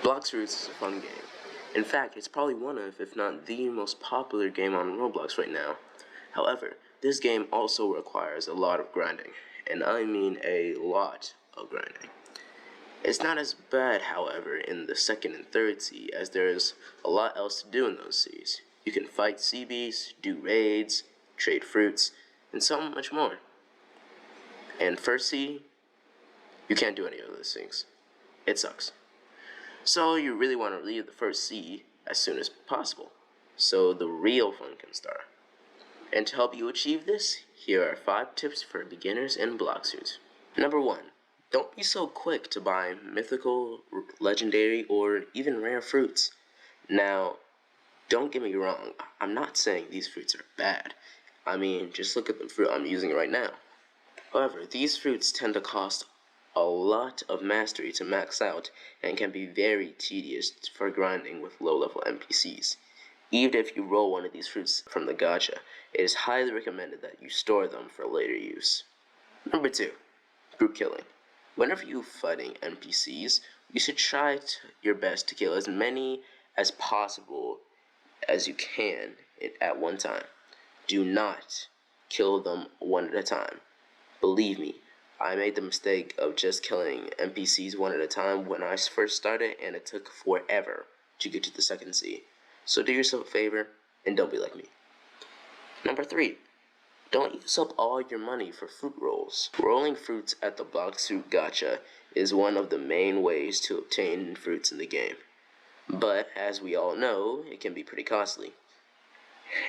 Blox Fruits is a fun game. In fact, it's probably one of, if not the most popular game on Roblox right now. However, this game also requires a lot of grinding, and I mean a lot of grinding. It's not as bad, however, in the second and third sea, as there's a lot else to do in those seas. You can fight sea beasts, do raids, trade fruits, and so much more. And first sea, you can't do any of those things. It sucks. So you really want to leave the first sea as soon as possible, so the real fun can start. And to help you achieve this, here are 5 tips for beginners in Blox Fruits. Number 1. Don't be so quick to buy mythical, legendary, or even rare fruits. Now, don't get me wrong, I'm not saying these fruits are bad. I mean, just look at the fruit I'm using right now. However, these fruits tend to cost a lot of mastery to max out and can be very tedious for grinding with low-level NPCs. Even if you roll one of these fruits from the gacha, it is highly recommended that you store them for later use. Number 2. Group killing. Whenever you're fighting NPCs, you should try your best to kill as many as possible as you can at one time. Do not kill them one at a time. Believe me, I made the mistake of just killing NPCs one at a time when I first started, and it took forever to get to the second sea. So do yourself a favor, and don't be like me. Number 3. Don't use up all your money for fruit rolls. Rolling fruits at the Blox Fruit gacha is one of the main ways to obtain fruits in the game. But, as we all know, it can be pretty costly.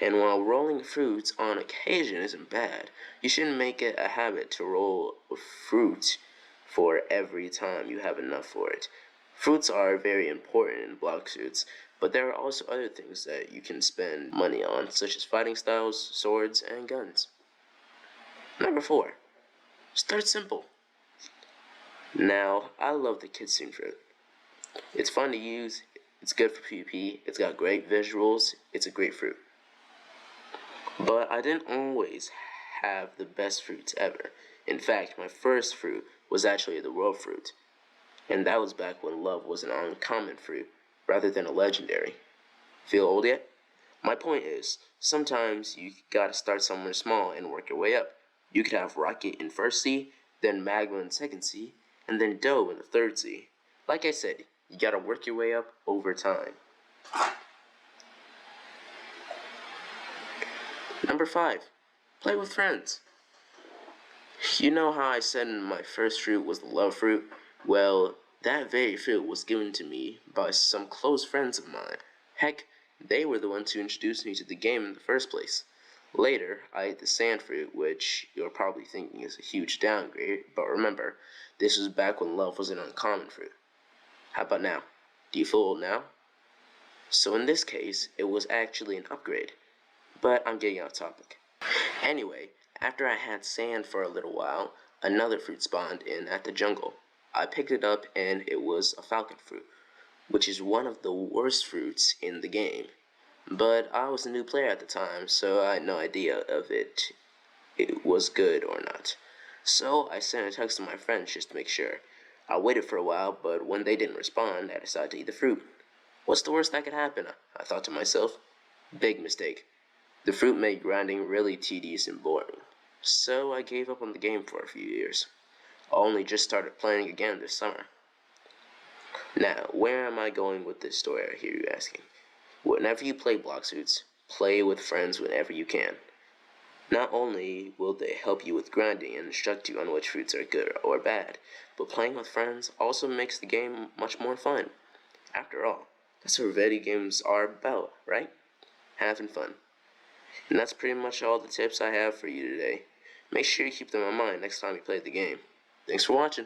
And while rolling fruits on occasion isn't bad, you shouldn't make it a habit to roll fruit for every time you have enough for it. Fruits are very important in Blox Fruits, but there are also other things that you can spend money on, such as fighting styles, swords, and guns. Number 4. Start simple. Now, I love the Kitsune fruit. It's fun to use, it's good for PvP, it's got great visuals, it's a great fruit. But I didn't always have the best fruits ever. In fact, my first fruit was actually the world fruit. And that was back when love was an uncommon fruit, rather than a legendary. Feel old yet? My point is, sometimes you gotta start somewhere small and work your way up. You could have Rocket in first sea, then Magma in second sea, and then Dough in the third sea. Like I said, you gotta work your way up over time. Number 5. Play with friends. You know how I said my first fruit was the love fruit? Well, that very fruit was given to me by some close friends of mine. Heck, they were the ones who introduced me to the game in the first place. Later, I ate the sand fruit, which you're probably thinking is a huge downgrade, but remember, this was back when love was an uncommon fruit. How about now? Do you feel old now? So in this case, it was actually an upgrade. But I'm getting off topic. Anyway, after I had sand for a little while, another fruit spawned in at the jungle. I picked it up and it was a falcon fruit, which is one of the worst fruits in the game. But I was a new player at the time, so I had no idea if it was good or not. So I sent a text to my friends just to make sure. I waited for a while, but when they didn't respond, I decided to eat the fruit. What's the worst that could happen? I thought to myself. Big mistake. The fruit made grinding really tedious and boring, so I gave up on the game for a few years. I only just started playing again this summer. Now, where am I going with this story, I hear you asking? Whenever you play Blox Fruits, play with friends whenever you can. Not only will they help you with grinding and instruct you on which fruits are good or bad, but playing with friends also makes the game much more fun. After all, that's what video games are about, right? Having fun. And that's pretty much all the tips I have for you today. Make sure you keep them in mind next time you play the game. Thanks for watching.